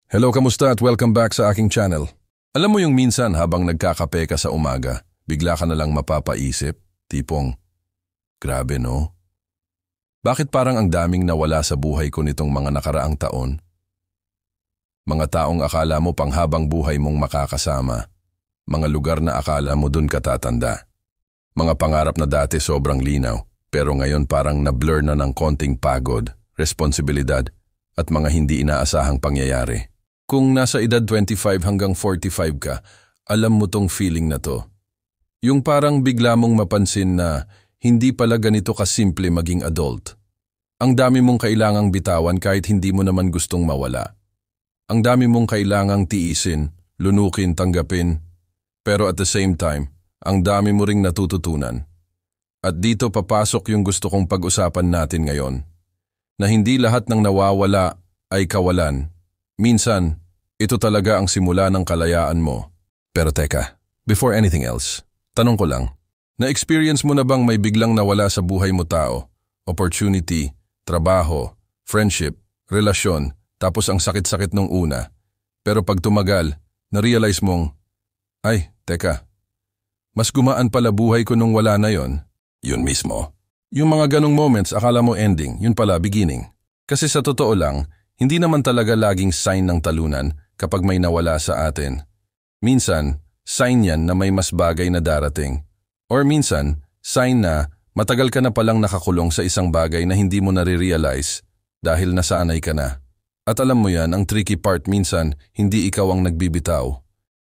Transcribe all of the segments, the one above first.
Hello, kamusta at welcome back sa aking channel. Alam mo yung minsan habang nagkakape ka sa umaga, bigla ka na lang mapapaisip, tipong, grabe no? Bakit parang ang daming nawala sa buhay ko nitong mga nakaraang taon? Mga taong akala mo panghabang buhay mong makakasama, mga lugar na akala mo dun katatanda, mga pangarap na dati sobrang linaw, pero ngayon parang na-blur na ng konting pagod, responsibilidad, at mga hindi inaasahang pangyayari. Kung nasa edad 25 hanggang 45 ka, alam mo tong feeling na to. Yung parang bigla mong mapansin na hindi pala ganito kasimple maging adult. Ang dami mong kailangang bitawan kahit hindi mo naman gustong mawala. Ang dami mong kailangang tiisin, lunukin, tanggapin. Pero at the same time, ang dami mo ring natututunan. At dito papasok yung gusto kong pag-usapan natin ngayon. Na hindi lahat ng nawawala ay kawalan. Minsan, ito talaga ang simula ng kalayaan mo. Pero teka, before anything else, tanong ko lang, na-experience mo na bang may biglang nawala sa buhay mo tao? Opportunity, trabaho, friendship, relasyon, tapos ang sakit-sakit nung una. Pero pag tumagal, na-realize mong, ay, teka, mas gumaan pala buhay ko nung wala na yon. Yun mismo. Yung mga ganong moments, akala mo ending, yun pala beginning. Kasi sa totoo lang, hindi naman talaga laging sign ng talunan kapag may nawala sa atin. Minsan, sign yan na may mas bagay na darating. Or minsan, sign na matagal ka na palang nakakulong sa isang bagay na hindi mo nare-realize dahil nasanay ka na. At alam mo yan, ang tricky part minsan, hindi ikaw ang nagbibitaw.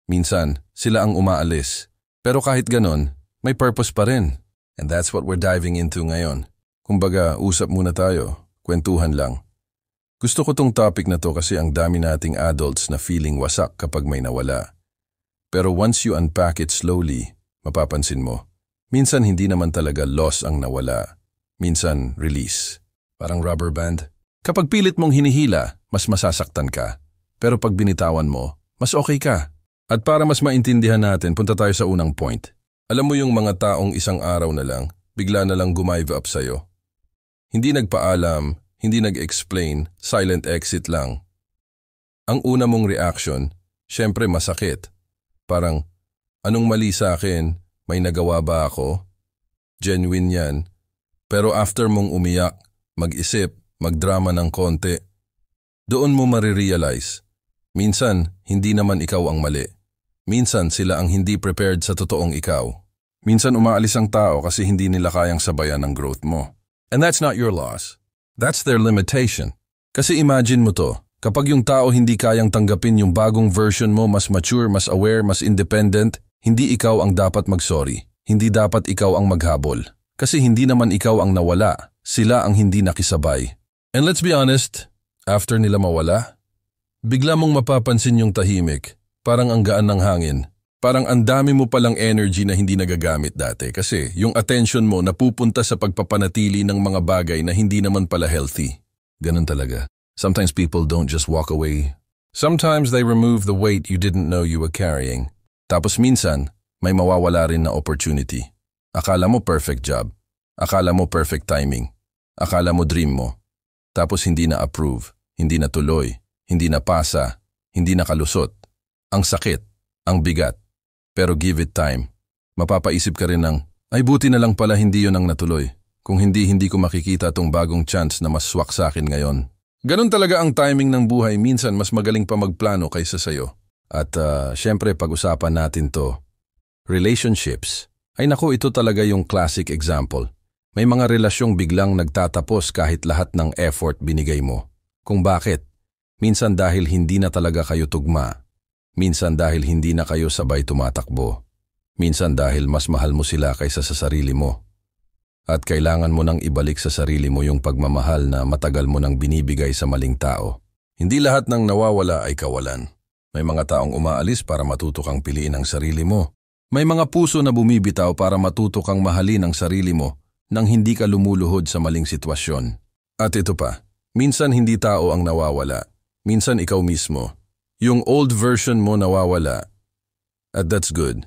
Minsan, sila ang umaalis. Pero kahit ganon, may purpose pa rin. And that's what we're diving into ngayon. Kumbaga, usap muna tayo, kwentuhan lang. Gusto ko tong topic na to kasi ang dami nating adults na feeling wasak kapag may nawala. Pero once you unpack it slowly, mapapansin mo, minsan hindi naman talaga loss ang nawala. Minsan release. Parang rubber band. Kapag pilit mong hinihila, mas masasaktan ka. Pero pag binitawan mo, mas okay ka. At para mas maintindihan natin, punta tayo sa unang point. Alam mo yung mga taong isang araw na lang, bigla na lang gumive up sa'yo. Hindi nagpaalam, hindi nag-explain, silent exit lang. Ang una mong reaction, syempre masakit. Parang, anong mali sa akin? May nagawa ba ako? Genuine yan. Pero after mong umiyak, mag-isip, magdrama ng konti, doon mo marirealize. Minsan, hindi naman ikaw ang mali. Minsan, sila ang hindi prepared sa totoong ikaw. Minsan umaalis ang tao kasi hindi nila kayang sabayan ang growth mo. And that's not your loss. That's their limitation. Kasi imagine mo to, kapag yung tao hindi kayang tanggapin yung bagong version mo, mas mature, mas aware, mas independent, hindi ikaw ang dapat mag-sorry. Hindi dapat ikaw ang maghabol. Kasi hindi naman ikaw ang nawala, sila ang hindi nakisabay. And let's be honest, after nila mawala, bigla mong mapapansin yung tahimik, parang ang gaan ng hangin. Parang ang dami mo palang energy na hindi nagagamit dati kasi yung attention mo napupunta sa pagpapanatili ng mga bagay na hindi naman pala healthy. Ganun talaga. Sometimes people don't just walk away. Sometimes they remove the weight you didn't know you were carrying. Tapos minsan, may mawawala rin na opportunity. Akala mo perfect job. Akala mo perfect timing. Akala mo dream mo. Tapos hindi na approve, hindi na tuloy, hindi na pasa, hindi na kalusot. Ang sakit, ang bigat. Pero give it time. Mapapaisip ka rin ng, ay buti na lang pala hindi yun ang natuloy. Kung hindi ko makikita tong bagong chance na mas swak sa akin ngayon. Ganun talaga ang timing ng buhay, minsan mas magaling pa magplano kaysa sayo. At syempre pag-usapan natin to, relationships. Ay naku, ito talaga yung classic example. May mga relasyong biglang nagtatapos kahit lahat ng effort binigay mo. Kung bakit? Minsan dahil hindi na talaga kayo tugma. Minsan dahil hindi na kayo sabay tumatakbo. Minsan dahil mas mahal mo sila kaysa sa sarili mo. At kailangan mo nang ibalik sa sarili mo yung pagmamahal na matagal mo nang binibigay sa maling tao. Hindi lahat ng nawawala ay kawalan. May mga taong umaalis para matuto kang piliin ang sarili mo. May mga puso na bumibitaw para matuto kang mahalin ang sarili mo nang hindi ka lumuluhod sa maling sitwasyon. At ito pa, minsan hindi tao ang nawawala. Minsan ikaw mismo. Yung old version mo nawawala. At that's good.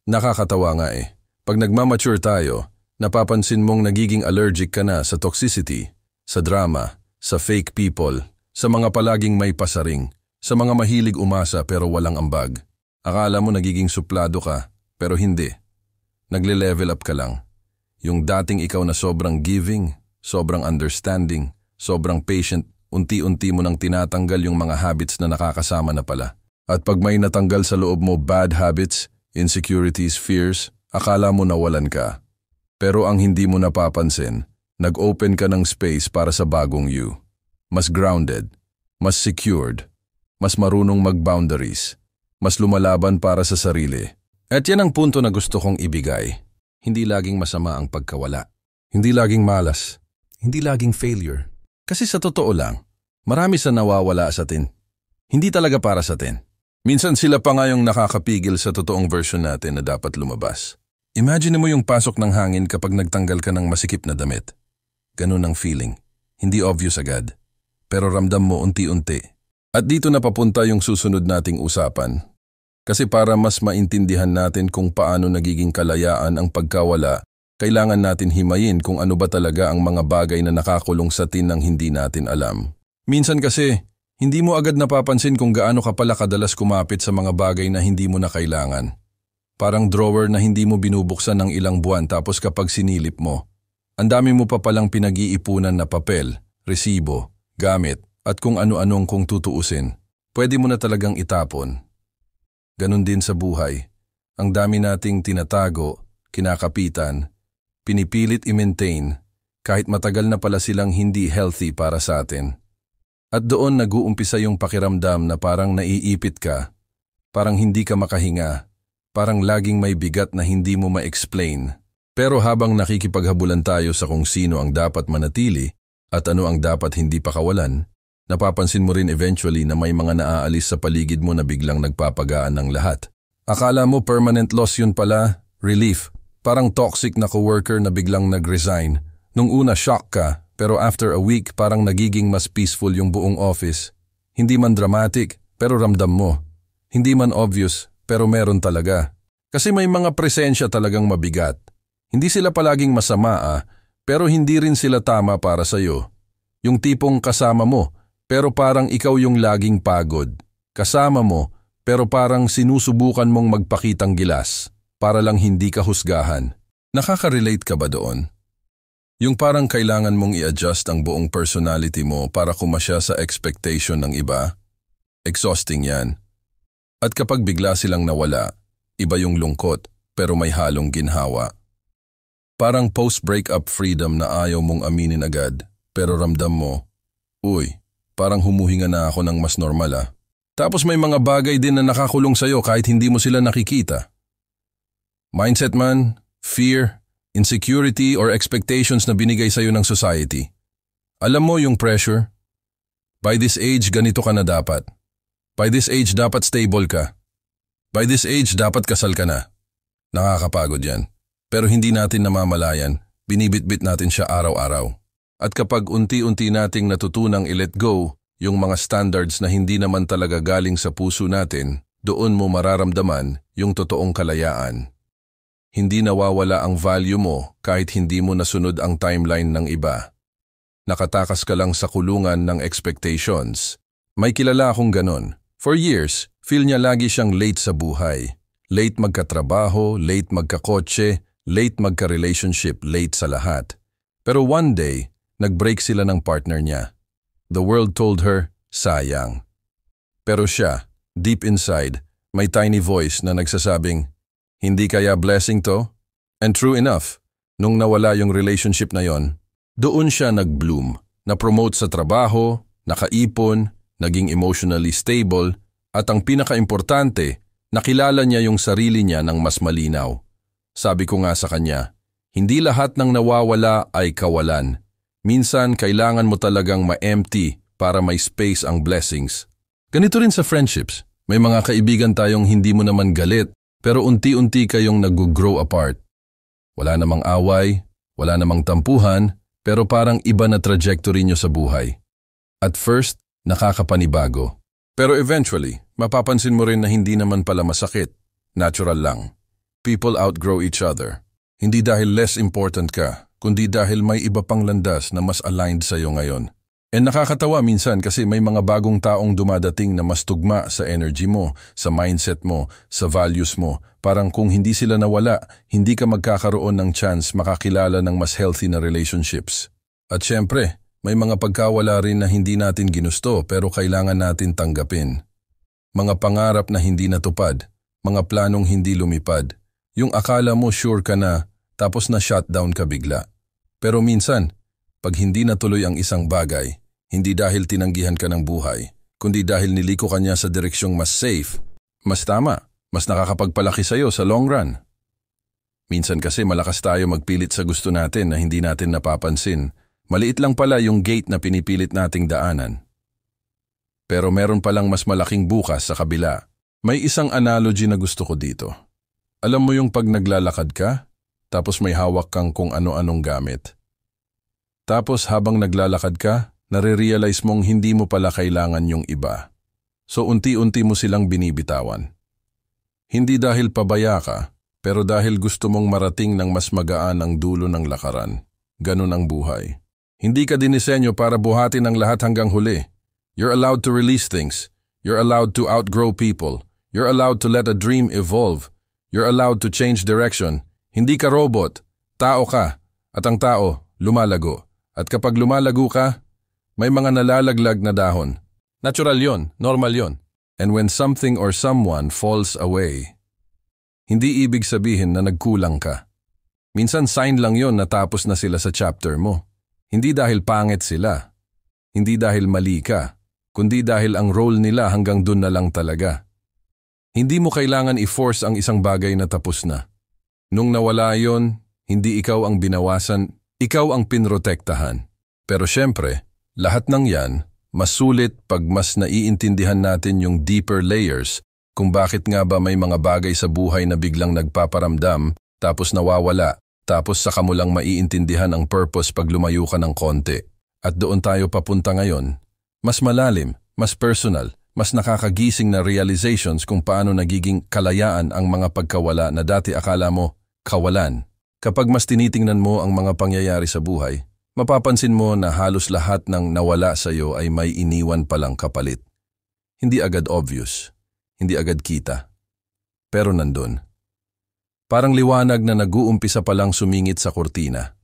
Nakakatawa nga eh. Pag nagmamature tayo, napapansin mong nagiging allergic ka na sa toxicity, sa drama, sa fake people, sa mga palaging may pasaring. Sa mga mahilig umasa pero walang ambag. Akala mo nagiging suplado ka, pero hindi. Nagle-level up ka lang. Yung dating ikaw na sobrang giving, sobrang understanding, sobrang patient, unti-unti mo nang tinatanggal yung mga habits na nakakasama na pala. At pag may natanggal sa loob mo bad habits, insecurities, fears, akala mo nawalan ka. Pero ang hindi mo napapansin, nag-open ka ng space para sa bagong you. Mas grounded, mas secured, mas marunong mag-boundaries, mas lumalaban para sa sarili. At yan ang punto na gusto kong ibigay. Hindi laging masama ang pagkawala. Hindi laging malas. Hindi laging failure. Kasi sa totoo lang, marami sa nawawala sa atin. Hindi talaga para sa atin. Minsan sila pa nga yung nakakapigil sa totoong version natin na dapat lumabas. Imagine mo yung pasok ng hangin kapag nagtanggal ka ng masikip na damit. Ganun ang feeling. Hindi obvious agad. Pero ramdam mo unti-unti. At dito na papunta yung susunod nating usapan. Kasi para mas maintindihan natin kung paano nagiging kalayaan ang pagkawala, kailangan natin himayin kung ano ba talaga ang mga bagay na nakakulong sa atin nang hindi natin alam. Minsan kasi, hindi mo agad napapansin kung gaano ka pala kadalas kumapit sa mga bagay na hindi mo na kailangan. Parang drawer na hindi mo binubuksan ng ilang buwan tapos kapag sinilip mo, ang dami mo pa palang pinag-iipunan na papel, resibo, gamit, at kung ano-anong kung tutuusin. Pwede mo na talagang itapon. Ganon din sa buhay. Ang dami nating tinatago, kinakapitan, pinipilit i-maintain, kahit matagal na pala silang hindi healthy para sa atin. At doon nag-uumpisa yung pakiramdam na parang naiipit ka, parang hindi ka makahinga, parang laging may bigat na hindi mo ma-explain. Pero habang nakikipaghabulan tayo sa kung sino ang dapat manatili at ano ang dapat hindi pakawalan, napapansin mo rin eventually na may mga naaalis sa paligid mo na biglang nagpapagaan ng lahat. Akala mo permanent loss yun pala, relief. Parang toxic na coworker na biglang nag-resign. Nung una shock ka, pero after a week parang nagiging mas peaceful yung buong office. Hindi man dramatic, pero ramdam mo. Hindi man obvious, pero meron talaga. Kasi may mga presensya talagang mabigat. Hindi sila palaging masama pero hindi rin sila tama para sa'yo. Yung tipong kasama mo, pero parang ikaw yung laging pagod. Kasama mo, pero parang sinusubukan mong magpakitang gilas para lang hindi ka husgahan. Nakaka-relate ka ba doon? Yung parang kailangan mong i-adjust ang buong personality mo para kumasya sa expectation ng iba? Exhausting yan. At kapag bigla silang nawala, iba yung lungkot pero may halong ginhawa. Parang post-breakup freedom na ayaw mong aminin agad pero ramdam mo, uy, parang humuhinga na ako ng mas normal . Tapos may mga bagay din na nakakulong sa'yo kahit hindi mo sila nakikita. Mindset man, fear, insecurity or expectations na binigay sa'yo ng society. Alam mo yung pressure? By this age, ganito ka na dapat. By this age, dapat stable ka. By this age, dapat kasal ka na. Nakakapagod yan. Pero hindi natin namamalayan, binibitbit natin siya araw-araw. At kapag unti-unti nating natutunang i-let go, yung mga standards na hindi naman talaga galing sa puso natin, doon mo mararamdaman yung totoong kalayaan. Hindi nawawala ang value mo kahit hindi mo nasunod ang timeline ng iba. Nakatakas ka lang sa kulungan ng expectations. May kilala akong ganon. For years, feel niya lagi siyang late sa buhay. Late magkatrabaho, late magkakotse, late magka-relationship, late sa lahat. Pero one day, nag-break sila ng partner niya. The world told her, sayang. Pero siya, deep inside, may tiny voice na nagsasabing, hindi kaya blessing to? And true enough, nung nawala yung relationship na yon, doon siya nag-bloom, na-promote sa trabaho, nakaipon, naging emotionally stable, at ang pinaka-importante, nakilala niya yung sarili niya ng mas malinaw. Sabi ko nga sa kanya, hindi lahat ng nawawala ay kawalan. Minsan, kailangan mo talagang ma-empty para may space ang blessings. Ganito rin sa friendships. May mga kaibigan tayong hindi mo naman galit, pero unti-unti kayong nag-grow apart. Wala namang away, wala namang tampuhan, pero parang iba na trajectory nyo sa buhay. At first, nakakapanibago. Pero eventually, mapapansin mo rin na hindi naman pala masakit. Natural lang. People outgrow each other. Hindi dahil less important ka, kundi dahil may iba pang landas na mas aligned sa'yo ngayon. Nakakatawa minsan kasi may mga bagong taong dumadating na mas tugma sa energy mo, sa mindset mo, sa values mo. Parang kung hindi sila nawala, hindi ka magkakaroon ng chance makakilala ng mas healthy na relationships. At syempre, may mga pagkawala rin na hindi natin ginusto pero kailangan natin tanggapin. Mga pangarap na hindi natupad, mga planong hindi lumipad. Yung akala mo sure ka na, tapos na shutdown ka bigla. Pero minsan, pag hindi natuloy ang isang bagay, hindi dahil tinanggihan ka ng buhay, kundi dahil niliko ka niya sa direksyong mas safe, mas tama, mas nakakapagpalaki sa'yo sa long run. Minsan kasi malakas tayo magpilit sa gusto natin na hindi natin napapansin. Maliit lang pala yung gate na pinipilit nating daanan. Pero meron palang mas malaking bukas sa kabila. May isang analogy na gusto ko dito. Alam mo yung pag naglalakad ka, tapos may hawak kang kung ano-anong gamit. Tapos habang naglalakad ka, nare-realize mong hindi mo pala kailangan yung iba. So unti-unti mo silang binibitawan. Hindi dahil pabaya ka, pero dahil gusto mong marating ng mas magaan ang dulo ng lakaran. Ganun ang buhay. Hindi ka dinisenyo para buhatin ang lahat hanggang huli. You're allowed to release things. You're allowed to outgrow people. You're allowed to let a dream evolve. You're allowed to change direction. Hindi ka robot. Tao ka. At ang tao, lumalago. At kapag lumalago ka, may mga nalalaglag na dahon. Natural yon, normal yon. And when something or someone falls away, hindi ibig sabihin na nagkulang ka. Minsan sign lang yon na tapos na sila sa chapter mo. Hindi dahil pangit sila. Hindi dahil mali ka. Kundi dahil ang role nila hanggang dun na lang talaga. Hindi mo kailangan i-force ang isang bagay na tapos na. Nung nawala yon, hindi ikaw ang binawasan, ikaw ang pinrotektahan. Pero syempre, lahat ng yan, mas sulit pag mas naiintindihan natin yung deeper layers kung bakit nga ba may mga bagay sa buhay na biglang nagpaparamdam tapos nawawala, tapos saka mo lang maiintindihan ang purpose pag lumayo ka ng konti. At doon tayo papunta ngayon. Mas malalim, mas personal, mas nakakagising na realizations kung paano nagiging kalayaan ang mga pagkawala na dati akala mo kawalan. Kapag mas tinitingnan mo ang mga pangyayari sa buhay, mapapansin mo na halos lahat ng nawala sa iyo ay may iniwan palang kapalit. Hindi agad obvious, hindi agad kita. Pero nandun. Parang liwanag na nag-uumpisa palang sumingit sa kurtina.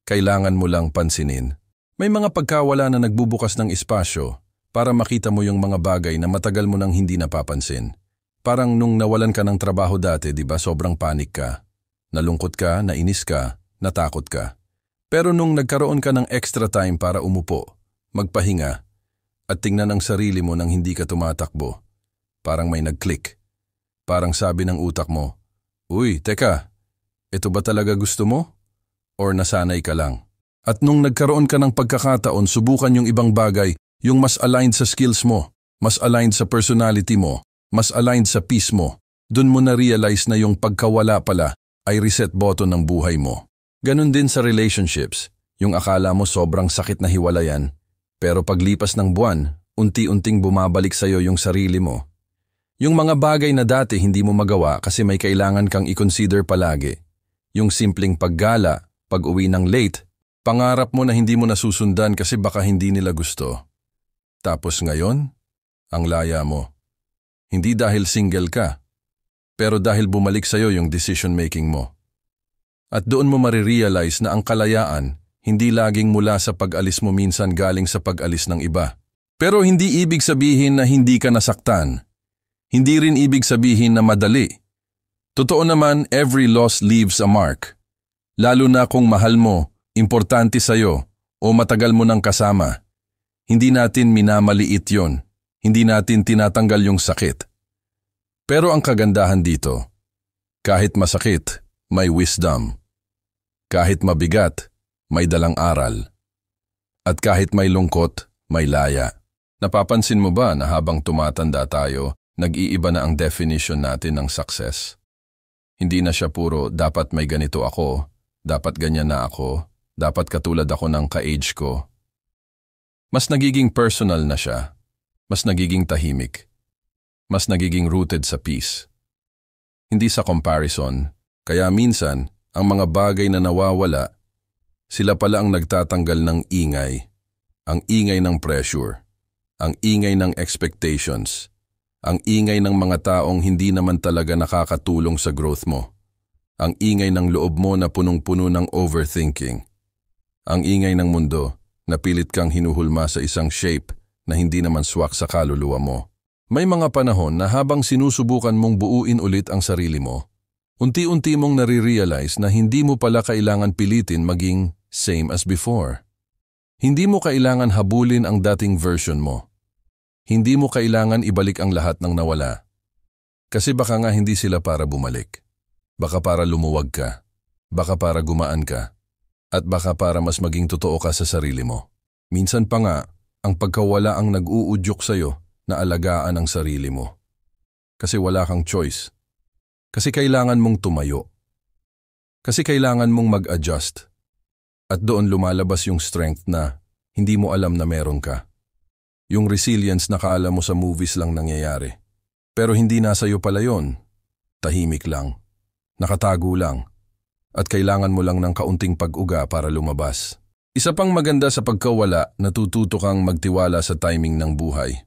Kailangan mo lang pansinin. May mga pagkawala na nagbubukas ng espasyo para makita mo yung mga bagay na matagal mo nang hindi napapansin. Parang nung nawalan ka ng trabaho dati, di ba, sobrang panik ka. Nalungkot ka, nainis ka, natakot ka. Pero nung nagkaroon ka ng extra time para umupo, magpahinga, at tingnan ang sarili mo nang hindi ka tumatakbo, parang may nag-click. Parang sabi ng utak mo, "Uy, teka, ito ba talaga gusto mo? Or nasanay ka lang?" At nung nagkaroon ka ng pagkakataon, subukan yung ibang bagay, yung mas aligned sa skills mo, mas aligned sa personality mo, mas aligned sa peace mo, dun mo na-realize na yung pagkawala pala ay reset button ng buhay mo. Ganon din sa relationships, yung akala mo sobrang sakit na hiwalayan, pero paglipas ng buwan, unti-unting bumabalik sa'yo yung sarili mo. Yung mga bagay na dati hindi mo magawa kasi may kailangan kang i-consider palagi. Yung simpleng paggala, pag-uwi ng late, pangarap mo na hindi mo nasusundan kasi baka hindi nila gusto. Tapos ngayon, ang laya mo. Hindi dahil single ka, pero dahil bumalik sa'yo yung decision-making mo. At doon mo marirealize na ang kalayaan, hindi laging mula sa pag-alis mo, minsan galing sa pag-alis ng iba. Pero hindi ibig sabihin na hindi ka nasaktan. Hindi rin ibig sabihin na madali. Totoo naman, every loss leaves a mark. Lalo na kung mahal mo, importante sa'yo, o matagal mo nang kasama. Hindi natin minamaliit yon. Hindi natin tinatanggal yung sakit. Pero ang kagandahan dito, kahit masakit, may wisdom. Kahit mabigat, may dalang aral. At kahit may lungkot, may laya. Napapansin mo ba na habang tumatanda tayo, nag-iiba na ang definition natin ng success? Hindi na siya puro, dapat may ganito ako, dapat ganyan na ako, dapat katulad ako ng ka-age ko. Mas nagiging personal na siya. Mas nagiging tahimik. Mas nagiging rooted sa peace. Hindi sa comparison. Kaya minsan, ang mga bagay na nawawala, sila pala ang nagtatanggal ng ingay. Ang ingay ng pressure, ang ingay ng expectations, ang ingay ng mga taong hindi naman talaga nakakatulong sa growth mo. Ang ingay ng loob mo na punong-puno ng overthinking. Ang ingay ng mundo na pilit kang hinuhulma sa isang shape na hindi naman swak sa kaluluwa mo. May mga panahon na habang sinusubukan mong buuin ulit ang sarili mo, unti-unti mong nare-realize na hindi mo pala kailangan pilitin maging same as before. Hindi mo kailangan habulin ang dating version mo. Hindi mo kailangan ibalik ang lahat ng nawala. Kasi baka nga hindi sila para bumalik. Baka para lumuwag ka. Baka para gumaan ka. At baka para mas maging totoo ka sa sarili mo. Minsan pa nga, ang pagkawala ang nag-uudyok sa'yo na alagaan ang sarili mo. Kasi wala kang choice. Kasi kailangan mong tumayo. Kasi kailangan mong mag-adjust. At doon lumalabas yung strength na hindi mo alam na meron ka. Yung resilience na kaala mo sa movies lang nangyayari. Pero hindi nasa iyo pala yun. Tahimik lang. Nakatago lang. At kailangan mo lang ng kaunting pag-uga para lumabas. Isa pang maganda sa pagkawala, natututo kang magtiwala sa timing ng buhay.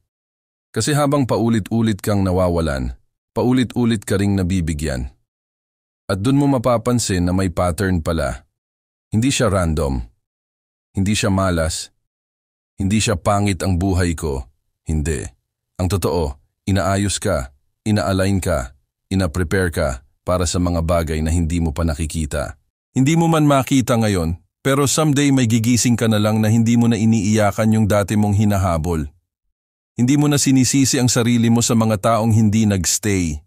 Kasi habang paulit-ulit kang nawawalan, paulit-ulit ka ring nabibigyan. At dun mo mapapansin na may pattern pala. Hindi siya random. Hindi siya malas. Hindi siya pangit ang buhay ko. Hindi. Ang totoo, inaayos ka, ina-align ka, ina-prepare ka para sa mga bagay na hindi mo pa nakikita. Hindi mo man makita ngayon, pero someday may gigising ka na lang na hindi mo na iniiyakan yung dati mong hinahabol. Hindi mo na sinisisi ang sarili mo sa mga taong hindi nagstay.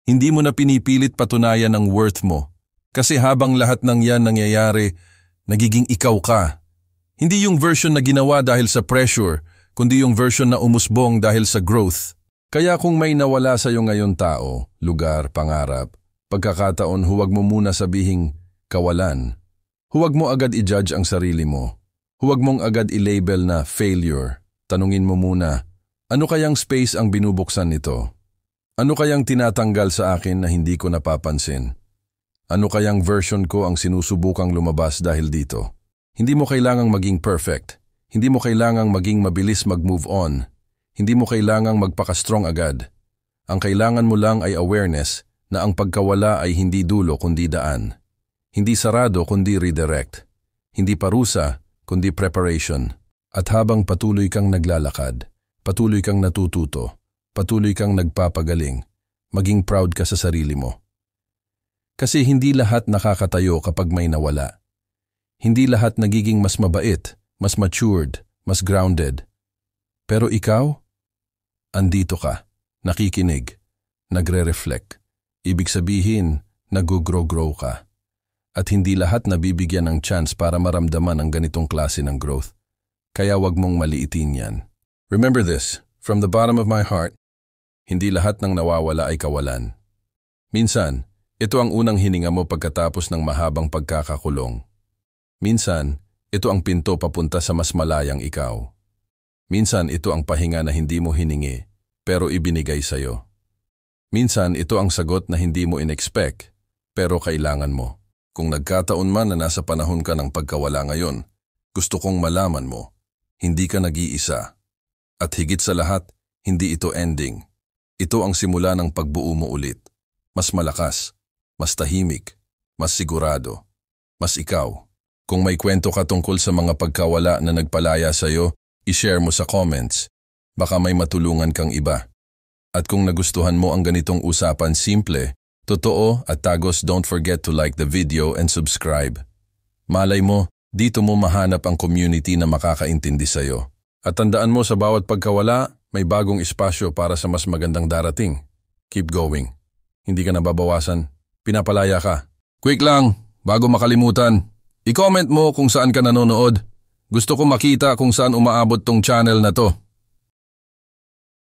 Hindi mo na pinipilit patunayan ang worth mo. Kasi habang lahat ng yan nangyayari, nagiging ikaw ka. Hindi yung version na ginawa dahil sa pressure, kundi yung version na umusbong dahil sa growth. Kaya kung may nawala sa'yo ngayon tao, lugar, pangarap, pagkakataon, huwag mo muna sabihing kawalan. Huwag mo agad i-judge ang sarili mo. Huwag mong agad i-label na failure. Tanungin mo muna, ano kayang space ang binubuksan nito? Ano kayang tinatanggal sa akin na hindi ko napapansin? Ano kayang version ko ang sinusubukang lumabas dahil dito? Hindi mo kailangang maging perfect. Hindi mo kailangang maging mabilis mag-move on. Hindi mo kailangang magpaka-strong agad. Ang kailangan mo lang ay awareness na ang pagkawala ay hindi dulo kundi daan. Hindi sarado kundi redirect. Hindi parusa kundi preparation. At habang patuloy kang naglalakad, patuloy kang natututo, patuloy kang nagpapagaling, maging proud ka sa sarili mo. Kasi hindi lahat nakakatayo kapag may nawala. Hindi lahat nagiging mas mabait, mas matured, mas grounded. Pero ikaw, andito ka, nakikinig, nagre-reflect. Ibig sabihin, nag-grow ka. At hindi lahat nabibigyan ng chance para maramdaman ang ganitong klase ng growth. Kaya wag mong maliitin yan. Remember this, from the bottom of my heart, hindi lahat ng nawawala ay kawalan. Minsan, ito ang unang hininga mo pagkatapos ng mahabang pagkakakulong. Minsan, ito ang pinto papunta sa mas malayang ikaw. Minsan, ito ang pahinga na hindi mo hiningi, pero ibinigay sa'yo. Minsan, ito ang sagot na hindi mo in-expect, pero kailangan mo. Kung nagkataon man na nasa panahon ka ng pagkawala ngayon, gusto kong malaman mo, hindi ka nag-iisa. At higit sa lahat, hindi ito ending. Ito ang simula ng pagbuo mo ulit. Mas malakas, mas tahimik, mas sigurado, mas ikaw. Kung may kwento ka tungkol sa mga pagkawala na nagpalaya sa'yo, i-share mo sa comments. Baka may matulungan kang iba. At kung nagustuhan mo ang ganitong usapan simple, totoo at tagos, don't forget to like the video and subscribe. Malay mo, dito mo mahanap ang community na makakaintindi sa'yo. At tandaan mo, sa bawat pagkawala, may bagong espasyo para sa mas magandang darating. Keep going. Hindi ka nababawasan. Pinapalaya ka. Quick lang, bago makalimutan. I-comment mo kung saan ka nanonood. Gusto ko makita kung saan umaabot tong channel na to.